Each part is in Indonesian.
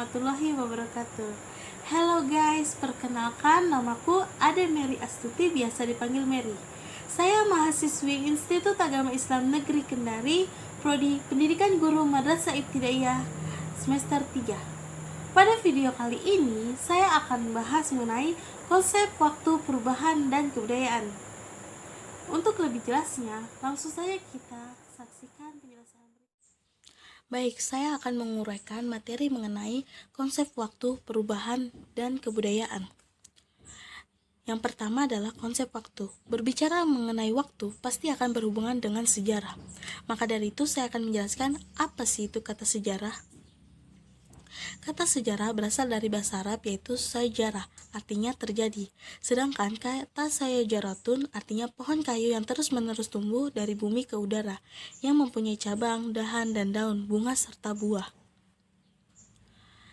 warahmatullahi wabarakatuh. Hello guys, perkenalkan namaku Ade Mary Astuti, biasa dipanggil Mary. Saya mahasiswi Institut Agama Islam Negeri Kendari, Prodi Pendidikan Guru Madrasah Ibtidaiyah semester 3. Pada video kali ini, saya akan membahas mengenai konsep waktu, perubahan, dan kebudayaan. Untuk lebih jelasnya, langsung saja kita saksikan penjelasan. Baik, saya akan menguraikan materi mengenai konsep waktu, perubahan, dan kebudayaan. Yang pertama adalah konsep waktu. Berbicara mengenai waktu pasti akan berhubungan dengan sejarah. Maka dari itu saya akan menjelaskan apa sih itu kata sejarah. Kata sejarah berasal dari bahasa Arab yaitu sajarah, artinya terjadi. Sedangkan kata sayajaratun artinya pohon kayu yang terus-menerus tumbuh dari bumi ke udara, yang mempunyai cabang, dahan, dan daun, bunga, serta buah.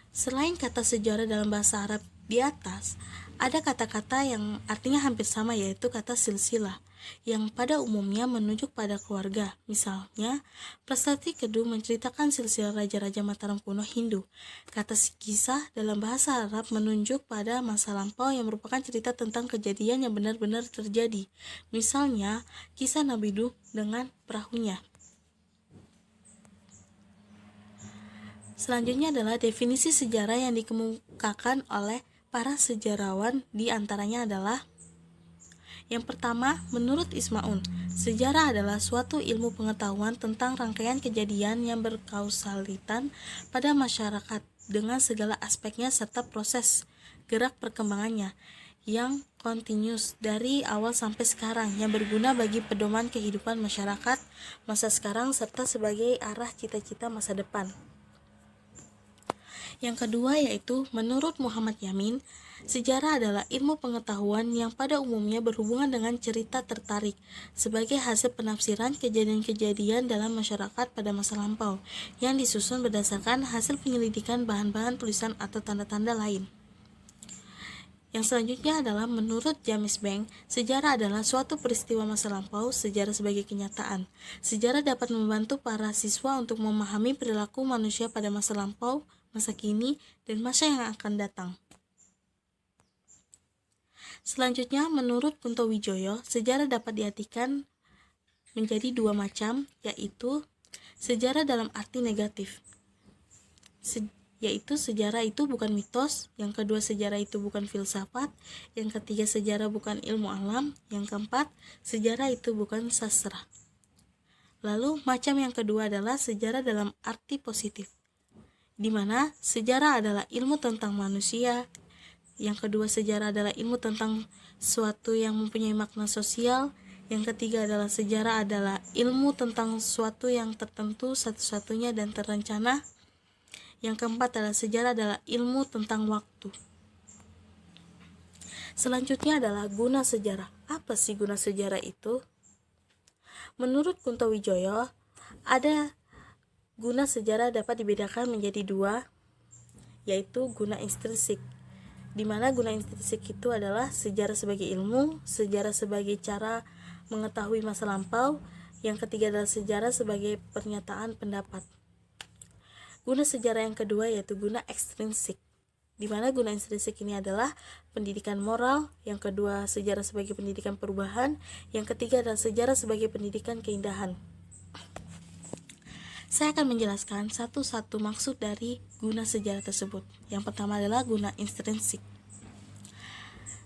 Selain kata sejarah dalam bahasa Arab di atas, ada kata-kata yang artinya hampir sama yaitu kata silsilah, yang pada umumnya menunjuk pada keluarga. Misalnya, Prasasti Kedu menceritakan silsilah raja-raja Mataram kuno Hindu. Kata kisah dalam bahasa Arab menunjuk pada masa lampau yang merupakan cerita tentang kejadian yang benar-benar terjadi. Misalnya, kisah Nabi Nuh dengan perahunya. Selanjutnya adalah definisi sejarah yang dikemukakan oleh para sejarawan, di antaranya adalah yang pertama, menurut Ismaun, sejarah adalah suatu ilmu pengetahuan tentang rangkaian kejadian yang berkausalitan pada masyarakat dengan segala aspeknya serta proses gerak perkembangannya yang kontinus dari awal sampai sekarang, yang berguna bagi pedoman kehidupan masyarakat masa sekarang serta sebagai arah cita-cita masa depan. Yang kedua yaitu menurut Muhammad Yamin, sejarah adalah ilmu pengetahuan yang pada umumnya berhubungan dengan cerita tertarik sebagai hasil penafsiran kejadian-kejadian dalam masyarakat pada masa lampau yang disusun berdasarkan hasil penyelidikan bahan-bahan tulisan atau tanda-tanda lain. Yang selanjutnya adalah menurut James Bank, sejarah adalah suatu peristiwa masa lampau, sejarah sebagai kenyataan. Sejarah dapat membantu para siswa untuk memahami perilaku manusia pada masa lampau, masa kini, dan masa yang akan datang. Selanjutnya, menurut Kunto Wijoyo, sejarah dapat diartikan menjadi dua macam, yaitu sejarah dalam arti negatif, yaitu sejarah itu bukan mitos, yang kedua sejarah itu bukan filsafat, yang ketiga sejarah bukan ilmu alam, yang keempat sejarah itu bukan sastra. Lalu macam yang kedua adalah sejarah dalam arti positif, di mana sejarah adalah ilmu tentang manusia. Yang kedua, sejarah adalah ilmu tentang suatu yang mempunyai makna sosial. Yang ketiga adalah sejarah adalah ilmu tentang suatu yang tertentu, satu-satunya dan terencana. Yang keempat adalah sejarah adalah ilmu tentang waktu. Selanjutnya adalah guna sejarah. Apa sih guna sejarah itu? Menurut Kunto Wijoyo, ada guna sejarah dapat dibedakan menjadi dua, yaitu guna intrinsik, di mana guna intrinsik itu adalah sejarah sebagai ilmu, sejarah sebagai cara mengetahui masa lampau, yang ketiga adalah sejarah sebagai pernyataan pendapat. Guna sejarah yang kedua yaitu guna ekstrinsik, di mana guna intrinsik ini adalah pendidikan moral, yang kedua sejarah sebagai pendidikan perubahan, yang ketiga adalah sejarah sebagai pendidikan keindahan. Saya akan menjelaskan satu-satu maksud dari guna sejarah tersebut. Yang pertama adalah guna intrinsik.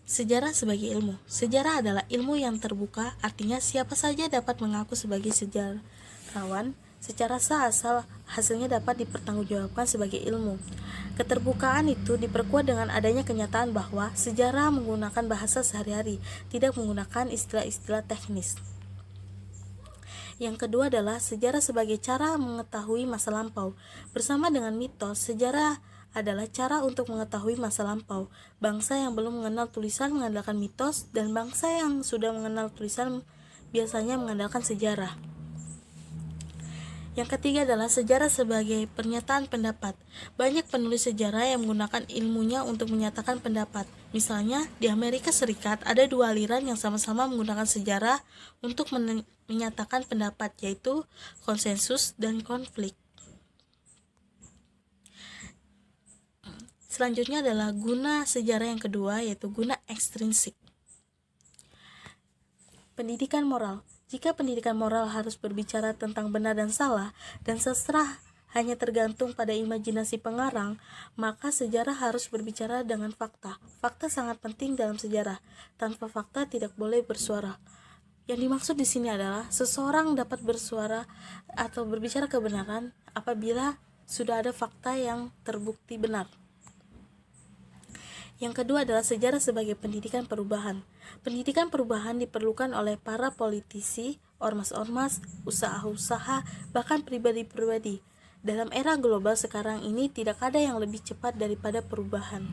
Sejarah sebagai ilmu. Sejarah adalah ilmu yang terbuka, artinya siapa saja dapat mengaku sebagai sejarawan secara sah asal hasilnya dapat dipertanggungjawabkan sebagai ilmu. Keterbukaan itu diperkuat dengan adanya kenyataan bahwa sejarah menggunakan bahasa sehari-hari, tidak menggunakan istilah-istilah teknis. Yang kedua adalah sejarah sebagai cara mengetahui masa lampau. Bersama dengan mitos, sejarah adalah cara untuk mengetahui masa lampau. Bangsa yang belum mengenal tulisan mengandalkan mitos, dan bangsa yang sudah mengenal tulisan biasanya mengandalkan sejarah. Yang ketiga adalah sejarah sebagai pernyataan pendapat. Banyak penulis sejarah yang menggunakan ilmunya untuk menyatakan pendapat. Misalnya, di Amerika Serikat ada dua aliran yang sama-sama menggunakan sejarah untuk menyatakan pendapat, yaitu konsensus dan konflik. Selanjutnya adalah guna sejarah yang kedua, yaitu guna ekstrinsik. Pendidikan moral. Jika pendidikan moral harus berbicara tentang benar dan salah, dan sastra hanya tergantung pada imajinasi pengarang, maka sejarah harus berbicara dengan fakta. Fakta sangat penting dalam sejarah. Tanpa fakta tidak boleh bersuara. Yang dimaksud di sini adalah seseorang dapat bersuara atau berbicara kebenaran apabila sudah ada fakta yang terbukti benar. Yang kedua adalah sejarah sebagai pendidikan perubahan. Pendidikan perubahan diperlukan oleh para politisi, ormas-ormas, usaha-usaha, bahkan pribadi-pribadi. Dalam era global sekarang ini tidak ada yang lebih cepat daripada perubahan.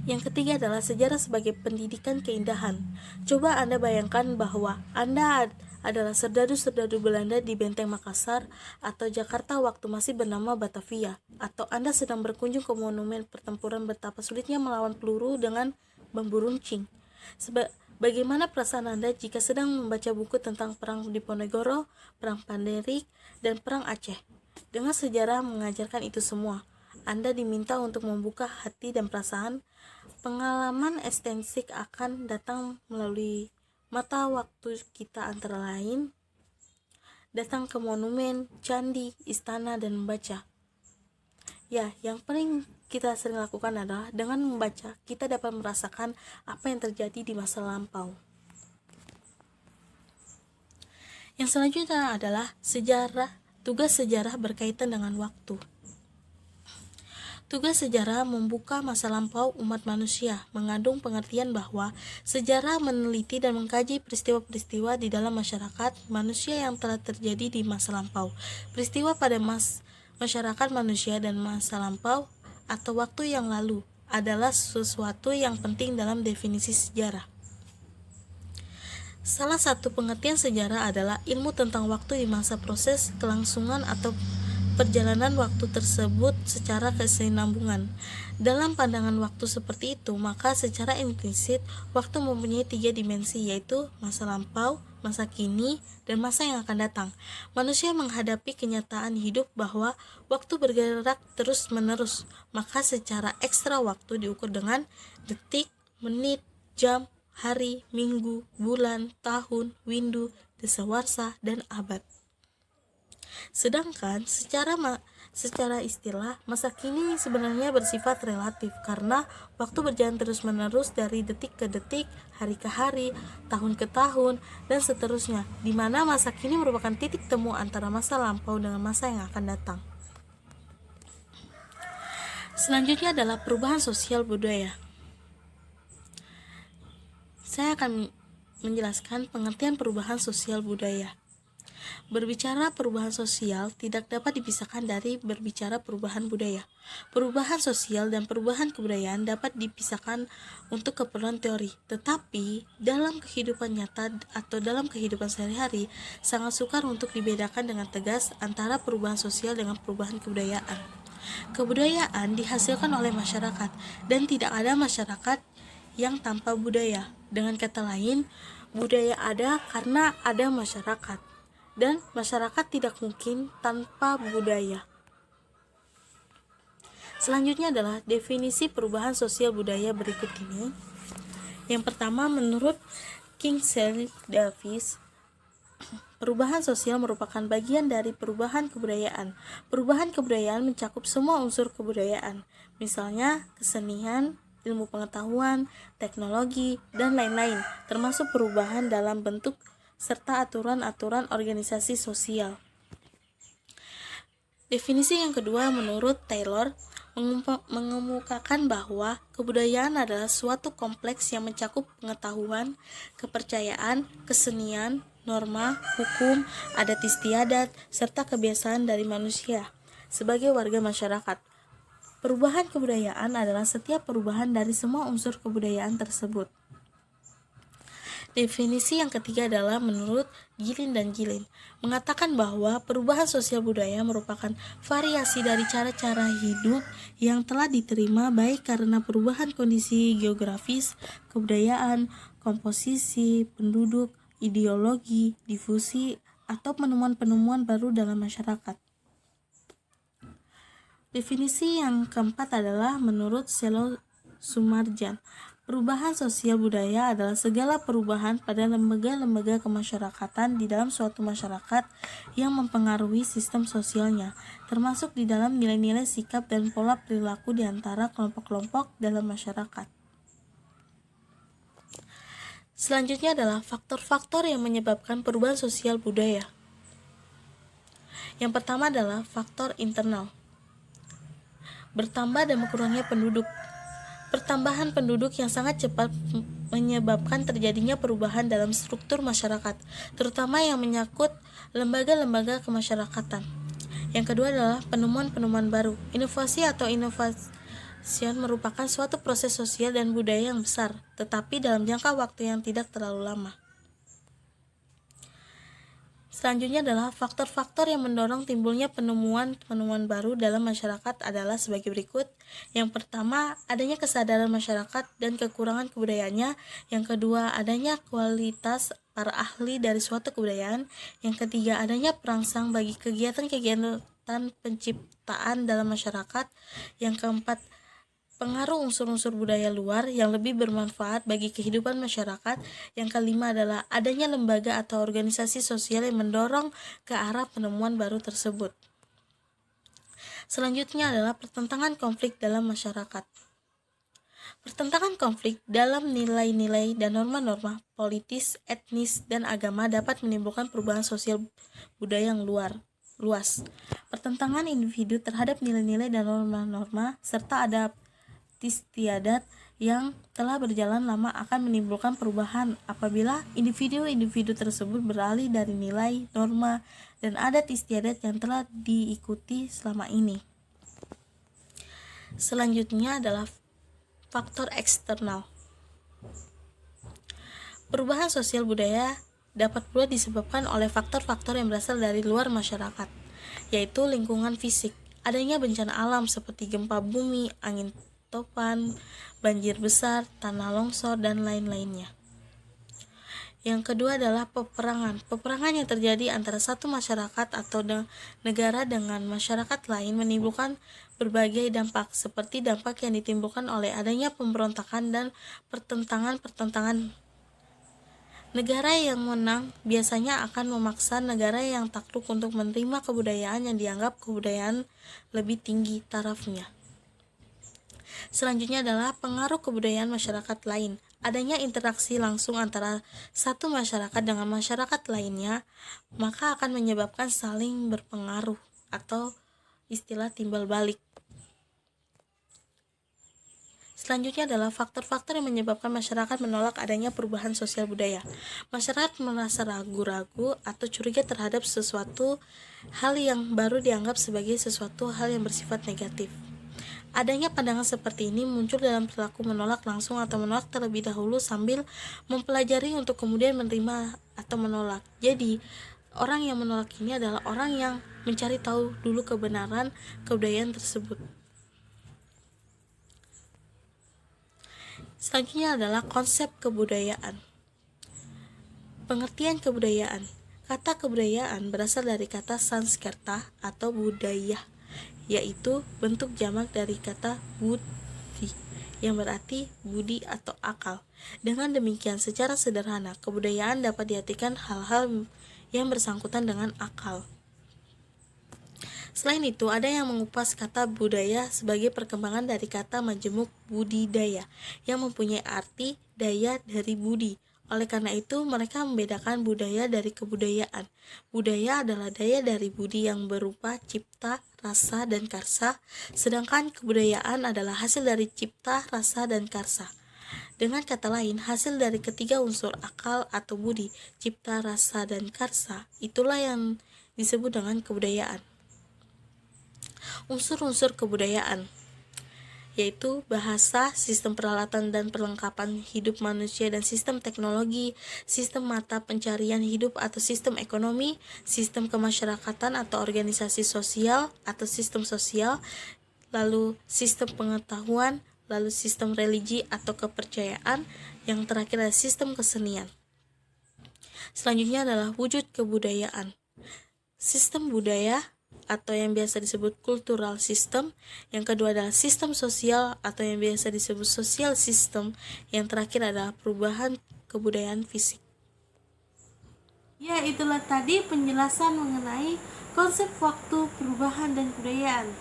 Yang ketiga adalah sejarah sebagai pendidikan keindahan. Coba Anda bayangkan bahwa Anda adalah serdadu-serdadu Belanda di Benteng Makassar atau Jakarta waktu masih bernama Batavia, atau Anda sedang berkunjung ke monumen pertempuran betapa sulitnya melawan peluru dengan bambu runcing. Bagaimana perasaan Anda jika sedang membaca buku tentang Perang Diponegoro, Perang Panderik, dan Perang Aceh? Dengan sejarah mengajarkan itu semua, Anda diminta untuk membuka hati dan perasaan. Pengalaman ekstrinsik akan datang melalui mata waktu kita, antara lain datang ke monumen, candi, istana, dan membaca. Ya, yang paling kita sering lakukan adalah dengan membaca, kita dapat merasakan apa yang terjadi di masa lampau. Yang selanjutnya adalah sejarah. Tugas sejarah berkaitan dengan waktu. Tugas sejarah membuka masa lampau umat manusia, mengandung pengertian bahwa sejarah meneliti dan mengkaji peristiwa-peristiwa di dalam masyarakat manusia yang telah terjadi di masa lampau. Peristiwa pada masyarakat manusia dan masa lampau atau waktu yang lalu adalah sesuatu yang penting dalam definisi sejarah. Salah satu pengertian sejarah adalah ilmu tentang waktu di masa proses kelangsungan atau perjalanan waktu tersebut secara kesinambungan. Dalam pandangan waktu seperti itu, maka secara implisit waktu mempunyai 3 dimensi, yaitu masa lampau, masa kini, dan masa yang akan datang. Manusia menghadapi kenyataan hidup bahwa waktu bergerak terus-menerus, maka secara ekstra waktu diukur dengan detik, menit, jam, hari, minggu, bulan, tahun, windu, dasawarsa, dan abad. Sedangkan secara istilah, masa kini sebenarnya bersifat relatif karena waktu berjalan terus-menerus dari detik ke detik, hari ke hari, tahun ke tahun, dan seterusnya, di mana masa kini merupakan titik temu antara masa lampau dengan masa yang akan datang. Selanjutnya adalah perubahan sosial budaya. Saya akan menjelaskan pengertian perubahan sosial budaya. Berbicara perubahan sosial tidak dapat dipisahkan dari berbicara perubahan budaya. Perubahan sosial dan perubahan kebudayaan dapat dipisahkan untuk keperluan teori, tetapi dalam kehidupan nyata atau dalam kehidupan sehari-hari sangat sukar untuk dibedakan dengan tegas antara perubahan sosial dengan perubahan kebudayaan. Kebudayaan dihasilkan oleh masyarakat dan tidak ada masyarakat yang tanpa budaya. Dengan kata lain, budaya ada karena ada masyarakat. Dan masyarakat tidak mungkin tanpa budaya. Selanjutnya adalah definisi perubahan sosial budaya berikut ini. Yang pertama, menurut Kingsley Davis, perubahan sosial merupakan bagian dari perubahan kebudayaan. Perubahan kebudayaan mencakup semua unsur kebudayaan, misalnya kesenian, ilmu pengetahuan, teknologi, dan lain-lain, termasuk perubahan dalam bentuk serta aturan-aturan organisasi sosial. Definisi yang kedua menurut Taylor mengemukakan bahwa kebudayaan adalah suatu kompleks yang mencakup pengetahuan, kepercayaan, kesenian, norma, hukum, adat istiadat, serta kebiasaan dari manusia sebagai warga masyarakat. Perubahan kebudayaan adalah setiap perubahan dari semua unsur kebudayaan tersebut. Definisi yang ketiga adalah menurut Gilin dan Gilin, mengatakan bahwa perubahan sosial budaya merupakan variasi dari cara-cara hidup yang telah diterima baik karena perubahan kondisi geografis, kebudayaan, komposisi penduduk, ideologi, difusi, atau penemuan-penemuan baru dalam masyarakat. Definisi yang keempat adalah menurut Selo Sumarjan. Perubahan sosial budaya adalah segala perubahan pada lembaga-lembaga kemasyarakatan di dalam suatu masyarakat yang mempengaruhi sistem sosialnya, termasuk di dalam nilai-nilai sikap dan pola perilaku di antara kelompok-kelompok dalam masyarakat. Selanjutnya adalah faktor-faktor yang menyebabkan perubahan sosial budaya. Yang pertama adalah faktor internal. Bertambah dan berkurangnya penduduk. Pertambahan penduduk yang sangat cepat menyebabkan terjadinya perubahan dalam struktur masyarakat, terutama yang menyangkut lembaga-lembaga kemasyarakatan. Yang kedua adalah penemuan-penemuan baru. Inovasi atau inovasi merupakan suatu proses sosial dan budaya yang besar, tetapi dalam jangka waktu yang tidak terlalu lama. Selanjutnya adalah faktor-faktor yang mendorong timbulnya penemuan-penemuan baru dalam masyarakat adalah sebagai berikut. Yang pertama, adanya kesadaran masyarakat dan kekurangan kebudayaannya. Yang kedua, adanya kualitas para ahli dari suatu kebudayaan. Yang ketiga, adanya perangsang bagi kegiatan-kegiatan penciptaan dalam masyarakat. Yang keempat, pengaruh unsur-unsur budaya luar yang lebih bermanfaat bagi kehidupan masyarakat. Yang kelima adalah adanya lembaga atau organisasi sosial yang mendorong ke arah penemuan baru tersebut. Selanjutnya adalah pertentangan konflik dalam masyarakat. Pertentangan konflik dalam nilai-nilai dan norma-norma politis, etnis, dan agama dapat menimbulkan perubahan sosial budaya yang luas. Pertentangan individu terhadap nilai-nilai dan norma-norma serta istiadat yang telah berjalan lama akan menimbulkan perubahan apabila individu-individu tersebut beralih dari nilai, norma, dan adat istiadat yang telah diikuti selama ini. Selanjutnya adalah faktor eksternal. Perubahan sosial budaya dapat pula disebabkan oleh faktor-faktor yang berasal dari luar masyarakat, yaitu lingkungan fisik, adanya bencana alam seperti gempa bumi, angin topan, banjir besar, tanah longsor, dan lain-lainnya. Yang kedua adalah peperangan. Peperangan yang terjadi antara satu masyarakat atau negara dengan masyarakat lain menimbulkan berbagai dampak, seperti dampak yang ditimbulkan oleh adanya pemberontakan dan pertentangan. Negara yang menang biasanya akan memaksa negara yang takluk untuk menerima kebudayaan yang dianggap kebudayaan lebih tinggi tarafnya. Selanjutnya adalah pengaruh kebudayaan masyarakat lain. Adanya interaksi langsung antara satu masyarakat dengan masyarakat lainnya, maka akan menyebabkan saling berpengaruh atau istilah timbal balik. Selanjutnya adalah faktor-faktor yang menyebabkan masyarakat menolak adanya perubahan sosial budaya. Masyarakat merasa ragu-ragu atau curiga terhadap sesuatu hal yang baru dianggap sebagai sesuatu hal yang bersifat negatif. Adanya pandangan seperti ini muncul dalam perilaku menolak langsung atau menolak terlebih dahulu sambil mempelajari untuk kemudian menerima atau menolak. Jadi, orang yang menolak ini adalah orang yang mencari tahu dulu kebenaran kebudayaan tersebut. Selanjutnya adalah konsep kebudayaan. Pengertian kebudayaan. Kata kebudayaan berasal dari kata Sanskerta atau budaya, yaitu bentuk jamak dari kata buddhi yang berarti budi atau akal. Dengan demikian, secara sederhana, kebudayaan dapat diartikan hal-hal yang bersangkutan dengan akal. Selain itu, ada yang mengupas kata budaya sebagai perkembangan dari kata majemuk budidaya yang mempunyai arti daya dari budi. Oleh karena itu, mereka membedakan budaya dari kebudayaan. Budaya adalah daya dari budi yang berupa cipta, rasa, dan karsa, sedangkan kebudayaan adalah hasil dari cipta, rasa, dan karsa. Dengan kata lain, hasil dari ketiga unsur akal atau budi, cipta, rasa, dan karsa, itulah yang disebut dengan kebudayaan. Unsur-unsur kebudayaan yaitu bahasa, sistem peralatan dan perlengkapan hidup manusia dan sistem teknologi, sistem mata pencarian hidup atau sistem ekonomi, sistem kemasyarakatan atau organisasi sosial atau sistem sosial, lalu sistem pengetahuan, lalu sistem religi atau kepercayaan, yang terakhir adalah sistem kesenian. Selanjutnya adalah wujud kebudayaan. Sistem budaya atau yang biasa disebut cultural system. Yang kedua adalah sistem sosial atau yang biasa disebut social system. Yang terakhir adalah perubahan kebudayaan fisik. Ya, itulah tadi penjelasan mengenai konsep waktu, perubahan, dan kebudayaan.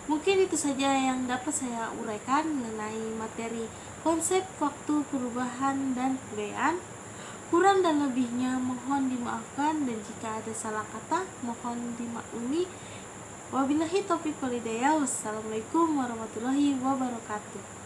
Mungkin itu saja yang dapat saya uraikan mengenai materi konsep waktu, perubahan, dan kebudayaan. Kurang dan lebihnya mohon dimaafkan, dan jika ada salah kata mohon dimaklumi. Wabillahi taufiq walhidayah. Wassalamualaikum warahmatullahi wabarakatuh.